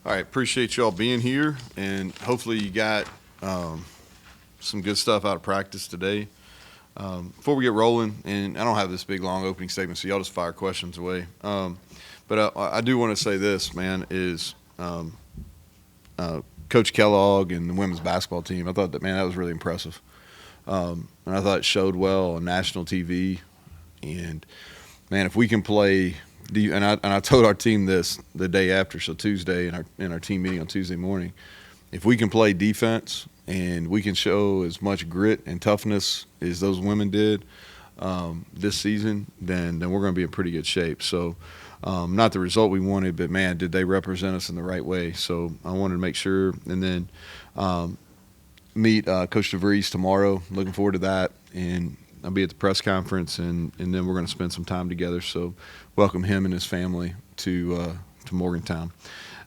All right, appreciate y'all being here, and hopefully you got some good stuff out of practice today. Before we get rolling, and I don't have this big long opening statement, so y'all just fire questions away. But I do want to say this, man, is Coach Kellogg and the women's basketball team. I thought that, man, that was really impressive, and I thought it showed well on national TV. And man, if we can play. And I told our team this the day after, so Tuesday in our team meeting on Tuesday morning. If we can play defense and we can show as much grit and toughness as those women did this season, then we're going to be in pretty good shape. So not the result we wanted, but man, did they represent us in the right way? So I wanted to make sure, and then meet Coach DeVries tomorrow. Looking forward to that, and I'll be at the press conference, and then we're going to spend some time together. So welcome him and his family to Morgantown.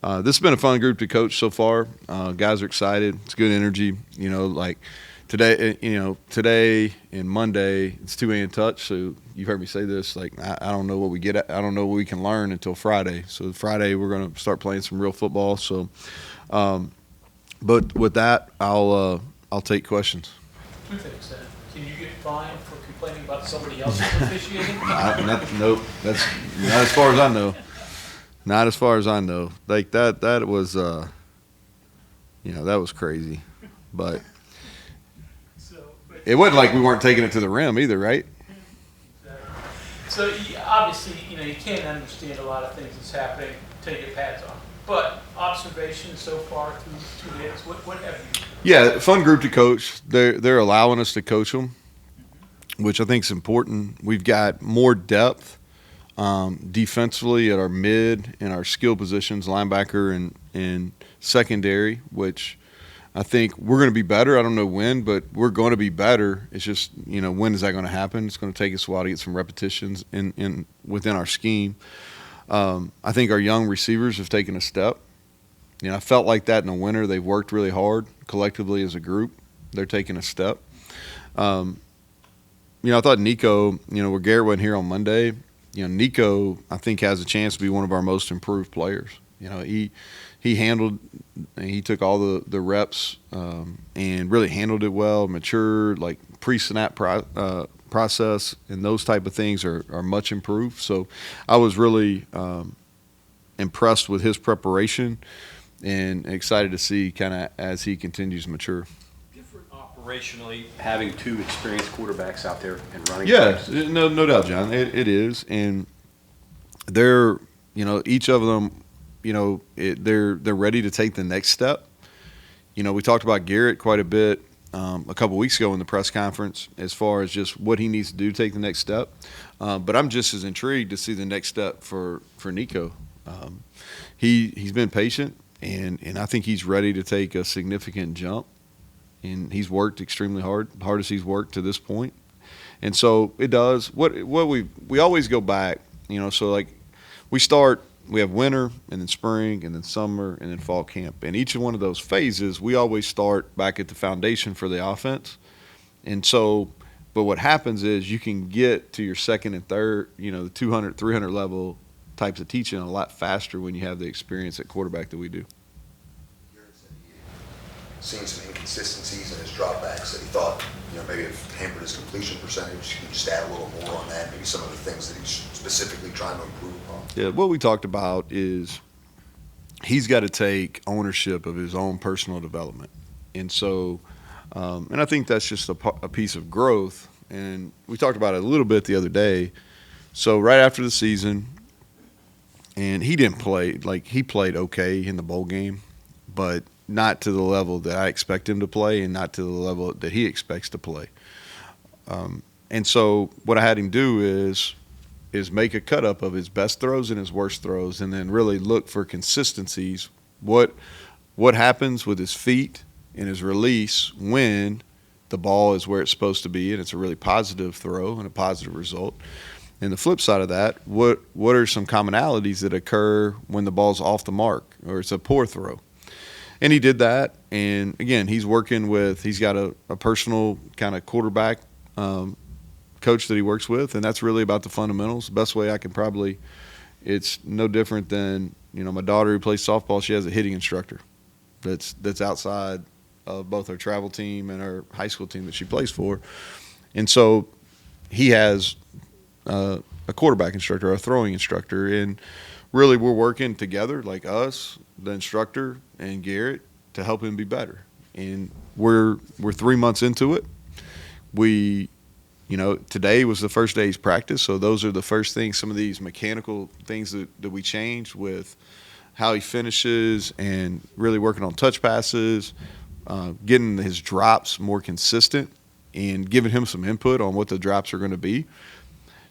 This has been a fun group to coach so far. Guys are excited. It's good energy. Like today and Monday, it's 2A in touch. So you've heard me say this. Like I don't know what we get at. I don't know what we can learn until Friday. So Friday we're going to start playing some real football. So, but with that, I'll take questions. Two things. Can you get fined for complaining about somebody else's officiating? Nope. That's not as far as I know. Not as far as I know. Like that was, that was crazy. But it wasn't like we weren't taking it to the rim either, right? So obviously, you can't understand a lot of things that's happening until you get pads on. But observations so far through 2 days, what have you? Yeah, fun group to coach. They're allowing us to coach them, which I think is important. We've got more depth defensively at our mid and our skill positions, linebacker and secondary, which I think we're going to be better. I don't know when, but we're going to be better. It's just, when is that going to happen? It's going to take us a while to get some repetitions within our scheme. I think our young receivers have taken a step. I felt like that in the winter. They've worked really hard collectively as a group. They're taking a step. I thought Nico, where Garrett wasn't here on Monday, Nico, I think, has a chance to be one of our most improved players. He took all the reps and really handled it well, matured, like pre-snap process and those type of things are much improved. So I was really impressed with his preparation and excited to see kind of as he continues to mature. Different operationally having two experienced quarterbacks out there and running. Yeah, no doubt, John. It is, and they're each of them, they're ready to take the next step. We talked about Garrett quite a bit a couple weeks ago in the press conference as far as just what he needs to do to take the next step. But I'm just as intrigued to see the next step for Nico. He's been patient, and I think he's ready to take a significant jump. And he's worked extremely hard, hardest he's worked to this point. And so it does. What we always go back, so like we have winter and then spring and then summer and then fall camp. And each one of those phases, we always start back at the foundation for the offense. And so, but what happens is you can get to your second and third, the 200, 300 level types of teaching a lot faster when you have the experience at quarterback that we do. Garrett said he seen some inconsistencies in his dropbacks that he thought, maybe it hampered his completion percentage. Can you just add a little more on that? Maybe some of the things that he's specifically trying to improve upon? Yeah, what we talked about is he's got to take ownership of his own personal development. And so, and I think that's just a piece of growth. And we talked about it a little bit the other day. So right after the season, and he didn't play, like he played okay in the bowl game, but not to the level that I expect him to play and not to the level that he expects to play. And so what I had him do is make a cut up of his best throws and his worst throws, and then really look for consistencies. What happens with his feet and his release when the ball is where it's supposed to be, and it's a really positive throw and a positive result. And the flip side of that, what are some commonalities that occur when the ball's off the mark or it's a poor throw? And he did that. And again, he's got a personal kind of quarterback coach that he works with, and that's really about the fundamentals. The best way I can it's no different than my daughter who plays softball, she has a hitting instructor that's outside of both her travel team and her high school team that she plays for. And so he has a quarterback instructor, a throwing instructor, and really we're working together, like us, the instructor, and Garrett, to help him be better. And we're 3 months into it. Today was the first day's practice, so those are the first things, some of these mechanical things that we changed with how he finishes and really working on touch passes, getting his drops more consistent and giving him some input on what the drops are going to be.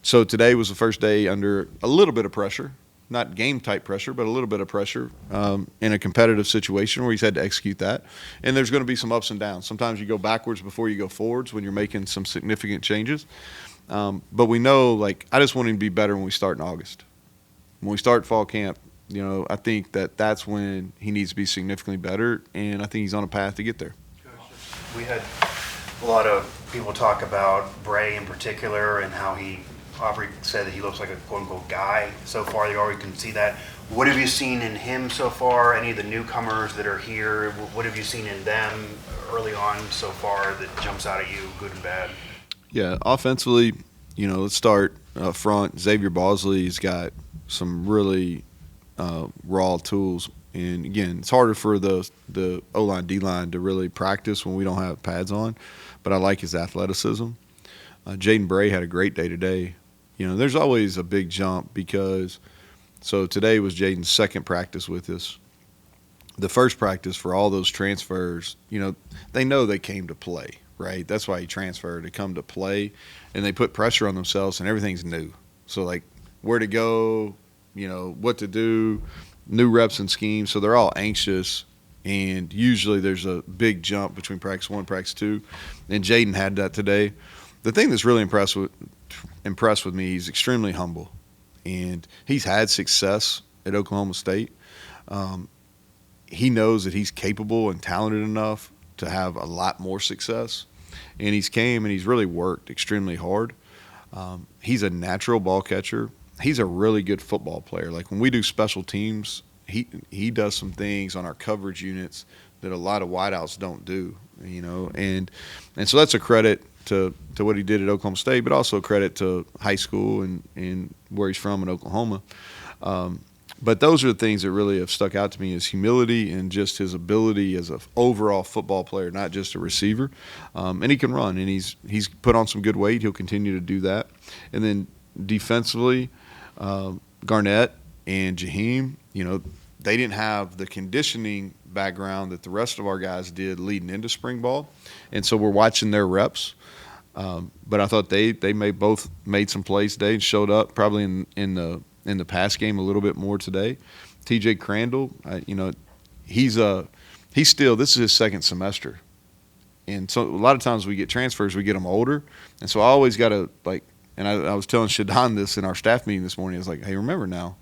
So today was the first day under a little bit of pressure, not game-type pressure, but a little bit of pressure in a competitive situation where he's had to execute that. And there's going to be some ups and downs. Sometimes you go backwards before you go forwards when you're making some significant changes. But we know, I just want him to be better when we start in August. When we start fall camp, I think that's when he needs to be significantly better, and I think he's on a path to get there. We had a lot of people talk about Bray in particular and how Aubrey said that he looks like a quote-unquote guy so far. You already can see that. What have you seen in him so far? Any of the newcomers that are here, what have you seen in them early on so far that jumps out at you, good and bad? Yeah, offensively, let's start up front. Xavier Bosley's got some really raw tools. And, again, it's harder for the O-line, D-line to really practice when we don't have pads on. But I like his athleticism. Jaden Bray had a great day today. There's always a big jump because so today was Jaden's second practice with us. The first practice for all those transfers, they know they came to play, right? That's why he transferred, to come to play. And they put pressure on themselves, and everything's new. So, where to go, what to do, new reps and schemes. So they're all anxious, and usually there's a big jump between practice 1 and practice 2. And Jaden had that today. The thing that's really impressed with me, he's extremely humble, and he's had success at Oklahoma State. He knows that he's capable and talented enough to have a lot more success, and he's came and he's really worked extremely hard. He's a natural ball catcher. He's a really good football player. When we do special teams, he does some things on our coverage units that a lot of wideouts don't do, and so that's a credit to what he did at Oklahoma State, but also a credit to high school and where he's from in Oklahoma. But those are the things that really have stuck out to me, is humility and just his ability as an overall football player, not just a receiver. And he can run, and he's put on some good weight. He'll continue to do that. And then defensively, Garnett and Jaheim, they didn't have the conditioning background that the rest of our guys did leading into spring ball. And so we're watching their reps. But I thought they both made some plays today and showed up probably in the pass game a little bit more today. TJ Crandall, he's still, this is his second semester. And so a lot of times we get transfers, we get them older. And so I always got to and I was telling Shadon this in our staff meeting this morning. I was like, hey, remember now,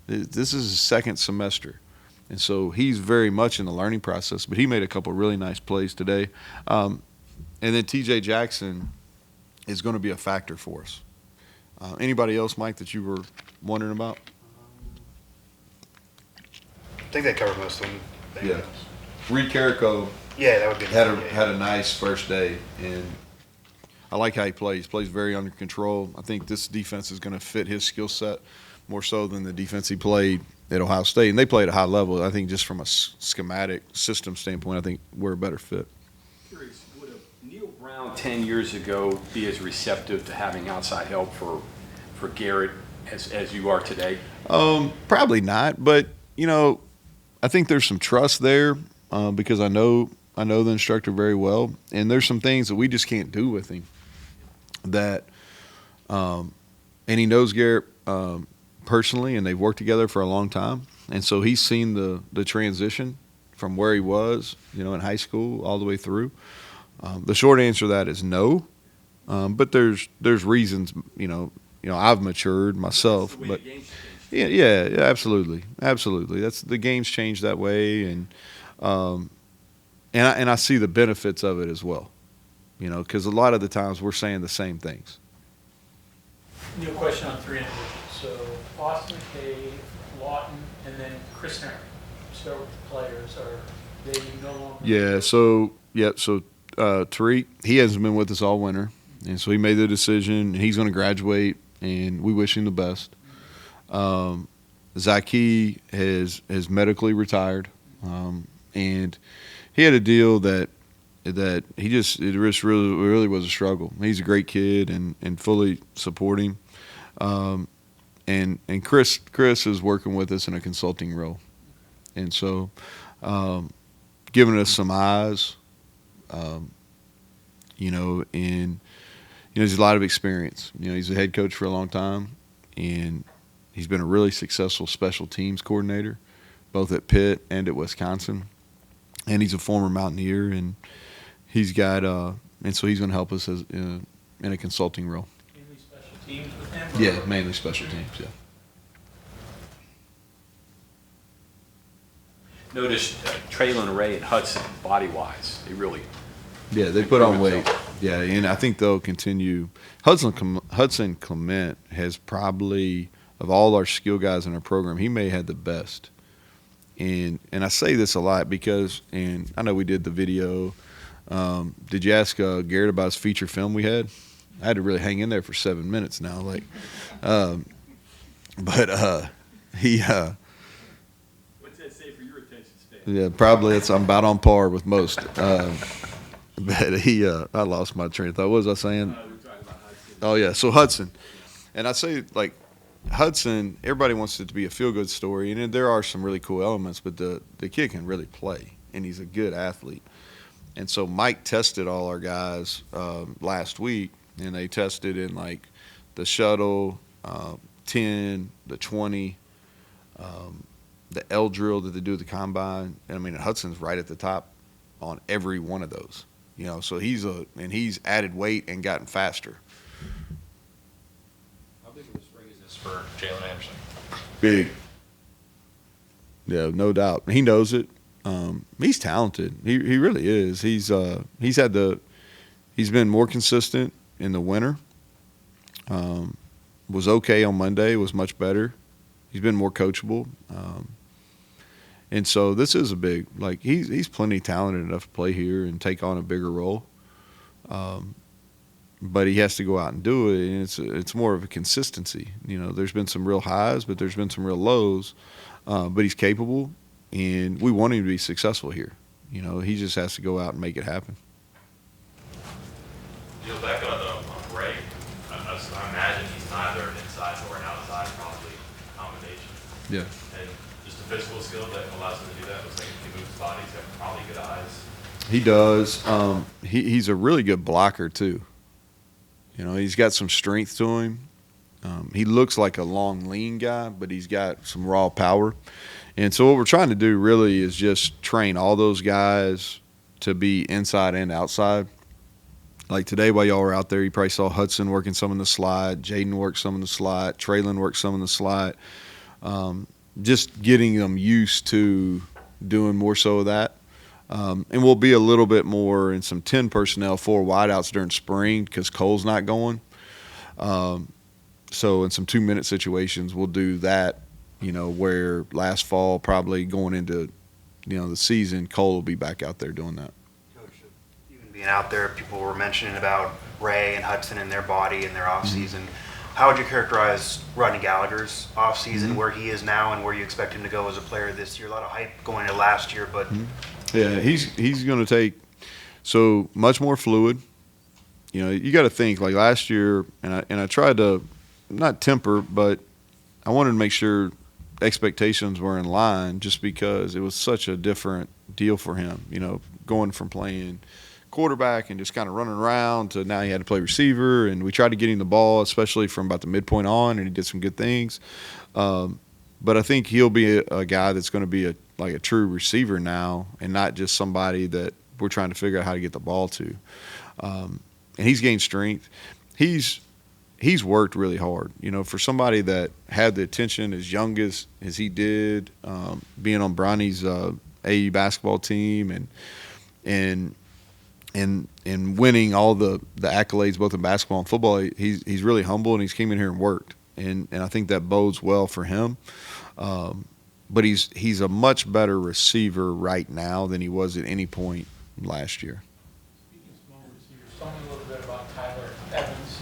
this is his second semester. And so he's very much in the learning process, but he made a couple of really nice plays today. And then TJ Jackson is going to be a factor for us. Anybody else, Mike, that you were wondering about? I think they covered most of them. Yeah. Reed Carrico Yeah, that would be had a nice first day, and I like how he plays. Plays very under control. I think this defense is going to fit his skill set more so than the defense he played at Ohio State. And they play at a high level. I think just from a schematic system standpoint, I think we're a better fit. Curious, would a Neal Brown 10 years ago be as receptive to having outside help for Garrett as you are today? Probably not, but I think there's some trust there because I know the instructor very well, and there's some things that we just can't do with him. And he knows Garrett personally, and they've worked together for a long time, and so he's seen the transition from where he was, in high school all the way through. The short answer to that is no, but there's reasons. I've matured myself, but yeah, absolutely. That's the game's changed that way, and I see the benefits of it as well. Because a lot of the times we're saying the same things. New question on 3 individuals. So Austin McKay, Lawton, and then Chris Herring? Start with the players, or they no longer? So Tariq, he hasn't been with us all winter, and so he made the decision. He's going to graduate, and we wish him the best. Zaki has medically retired, and he had a deal that it really was a struggle. He's a great kid and fully support him. And Chris is working with us in a consulting role, and so giving us some eyes, and he's a lot of experience. He's a head coach for a long time, and he's been a really successful special teams coordinator, both at Pitt and at Wisconsin, and he's a former Mountaineer, and he's got and so he's going to help us in a consulting role. Mainly special teams with him? Yeah, mainly special teams. Yeah. Noticed Traylon, Ray, and Hudson, body-wise, they really. Yeah, they put on weight. Yeah, and I think they'll continue. Hudson Clement has probably, of all our skill guys in our program, he may have had the best. And I say this a lot because, and I know we did the video. Did you ask Garrett about his feature film we had? I had to really hang in there for 7 minutes now. He. What's that say for your attention span? Yeah, probably I'm about on par with most. But he, I lost my train of thought. What was I saying? We were talking about Hudson. Oh yeah, so Hudson, and I say Hudson. Everybody wants it to be a feel-good story, and there are some really cool elements. But the kid can really play, and he's a good athlete. And so Mike tested all our guys last week, and they tested in the shuttle, 10, the 20, the L drill that they do at the combine. And I mean, Hudson's right at the top on every one of those. So he's added weight and gotten faster. How big of a spring is this for Jalen Anderson? Big. Yeah, no doubt. He knows it. He's talented. He really is. He's been more consistent in the winter. Was okay on Monday. Was much better. He's been more coachable. And so this is a big, he's plenty talented enough to play here and take on a bigger role. But he has to go out and do it, and it's more of a consistency. There's been some real highs, but there's been some real lows. But he's capable, and we want him to be successful here. He just has to go out and make it happen. Back on Ray, I imagine he's neither an inside nor an outside, probably combination. Yeah. And just a physical skill that allows him to do that. Looks like he can move his body. He's got probably good eyes. He does. He's a really good blocker too. He's got some strength to him. He looks like a long, lean guy, but he's got some raw power. And so what we're trying to do really is just train all those guys to be inside and outside. Like today while y'all were out there, you probably saw Hudson working some in the slide, Jaden work some in the slide, Traylon work some in the slide. Just getting them used to doing more so of that. And we'll be a little bit more in some 10 personnel, 4 wideouts during spring because Cole's not going. So in some 2-minute situations, we'll do that, where last fall, probably going into, the season, Cole will be back out there doing that. Coach, even being out there, people were mentioning about Ray and Hudson and their body and their offseason. How would you characterize Rodney Gallagher's offseason, where he is now and where you expect him to go as a player this year? A lot of hype going into last year, but yeah, he's going to take so much more fluid. You got to think like last year, and I tried to not temper, but I wanted to make sure expectations were in line, just because it was such a different deal for him. Going from playing quarterback and just kind of running around to now he had to play receiver, and we tried to get him the ball, especially from about the midpoint on, and he did some good things. But I think he'll be a guy that's going to be a true receiver now, and not just somebody that we're trying to figure out how to get the ball to. And he's gained strength. He's worked really hard. For somebody that had the attention as young as he did, being on Bronny's AU basketball team and winning all the accolades both in basketball and football, he's really humble, and he's came in here and worked. And I think that bodes well for him. but he's a much better receiver right now than he was at any point last year. Speaking of small receivers, tell me a little bit about Tyler Evans.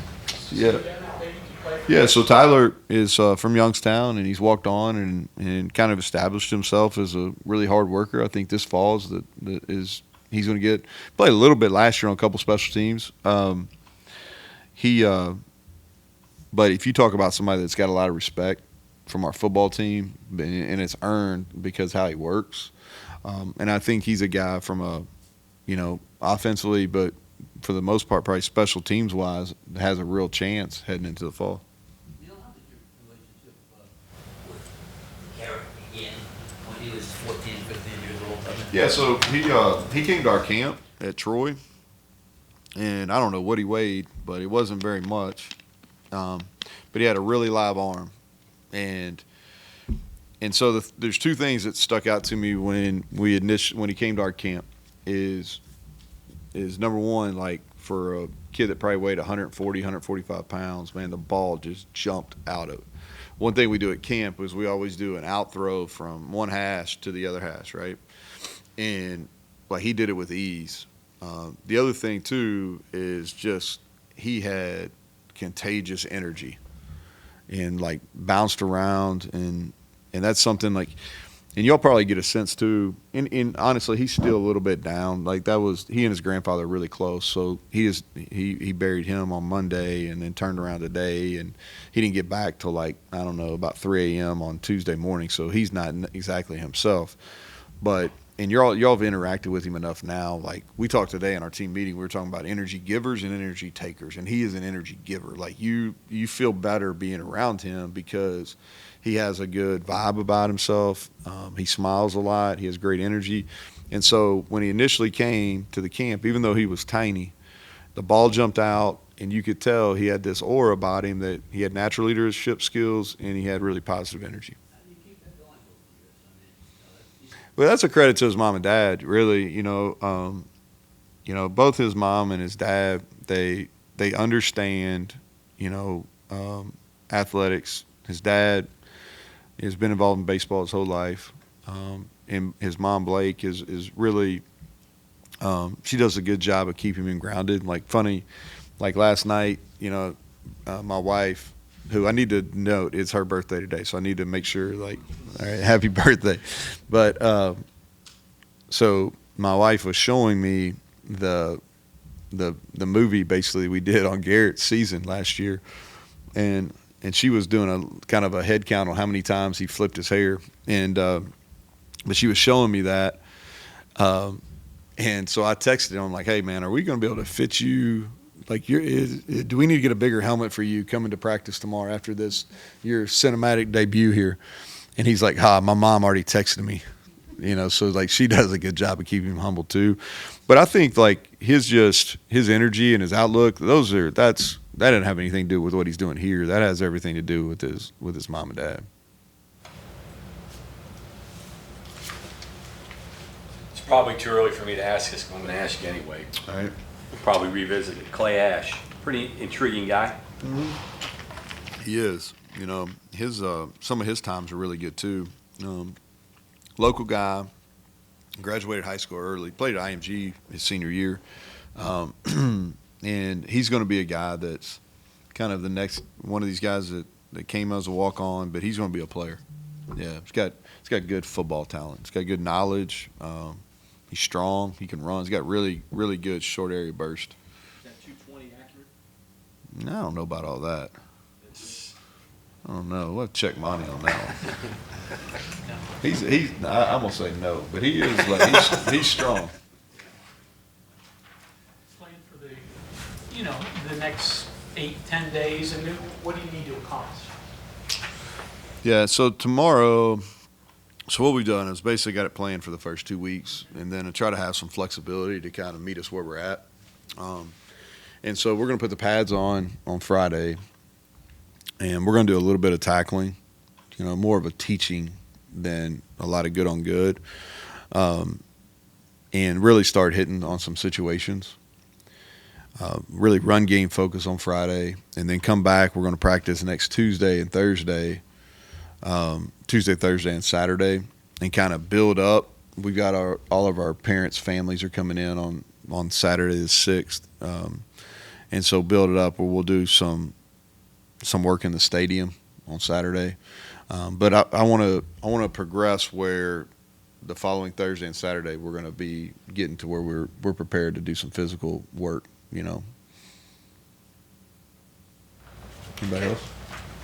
Yeah. Maybe he played for Yeah, so Tyler is from Youngstown, and he's walked on and kind of established himself as a really hard worker. I think this fall he's going to get played a little bit last year on a couple special teams. But if you talk about somebody that's got a lot of respect from our football team, and it's earned because how he works, and I think he's a guy from offensively, but for the most part, probably special teams wise, has a real chance heading into the fall. Neal, how did your relationship with Garrett begin when he was 14, 15 years old? Yeah, so he came to our camp at Troy, and I don't know what he weighed, but it wasn't very much. But he had a really live arm, and so there's two things that stuck out to me when he came to our camp is number one, like for a kid that probably weighed 140, 145 pounds, man, the ball just jumped out of it. One thing we do at camp is we always do an out throw from one hash to the other hash, right? And like he did it with ease. The other thing too is just he had contagious energy and like bounced around, and that's something like, and y'all probably get a sense too. And honestly, he's still a little bit down. Like he and his grandfather are really close. So he buried him on Monday and then turned around today, and he didn't get back till like, I don't know, about 3 a.m. on Tuesday morning. So he's not exactly himself, and y'all have interacted with him enough now. Like we talked today in our team meeting, we were talking about energy givers and energy takers, and he is an energy giver. Like you feel better being around him because he has a good vibe about himself. He smiles a lot. He has great energy. And so when he initially came to the camp, even though he was tiny, the ball jumped out, and you could tell he had this aura about him that he had natural leadership skills and he had really positive energy. How do you keep that going over the years? I mean, Well, that's a credit to his mom and dad, really. Both his mom and his dad, they understand, athletics. His dad has been involved in baseball his whole life, and his mom Blake is really, she does a good job of keeping him grounded. Like funny, like last night, my wife, who I need to note, it's her birthday today, so I need to make sure, like, all right, happy birthday. But so my wife was showing me the movie basically we did on Garrett's season last year, and she was doing a kind of a head count on how many times he flipped his hair, and but she was showing me that, and so I texted him, I'm like, hey man, are we going to be able to fit you? Like, do we need to get a bigger helmet for you coming to practice tomorrow after your cinematic debut here? And he's like, my mom already texted me, so like she does a good job of keeping him humble too. But I think like his energy and his outlook, that didn't have anything to do with what he's doing here. That has everything to do with his mom and dad. It's probably too early for me to ask this, but I'm going to ask you anyway. All right. We'll probably revisit it. Clay Ash, pretty intriguing guy. He is. His some of his times are really good too. Local guy, graduated high school early, played at IMG his senior year, and he's going to be a guy that's kind of the next one of these guys that came as a walk on, but he's going to be a player. Yeah, he's got good football talent. He's got good knowledge. He's strong. He can run. He's got really, really good short area burst. Is that 220 accurate? I don't know about all that. I don't know. We'll have to check Monty on that one. I'm going to say no, but he is like, he's strong. playing for the next 8-10 days, and then what do you need to accomplish? Yeah, so tomorrow, so what we've done is basically got it planned for the first 2 weeks, and then try to have some flexibility to kind of meet us where we're at. And so we're going to put the pads on Friday, and we're going to do a little bit of tackling, more of a teaching than a lot of good on good, and really start hitting on some situations. Really run game focus on Friday, and then come back. We're going to practice next Tuesday and Thursday Tuesday, Thursday, and Saturday, and kind of build up. We've got all of our parents' families are coming in on Saturday the 6th, and so build it up where we'll do some work in the stadium on Saturday. But I want to progress where the following Thursday and Saturday we're going to be getting to where we're prepared to do some physical work. Anybody else?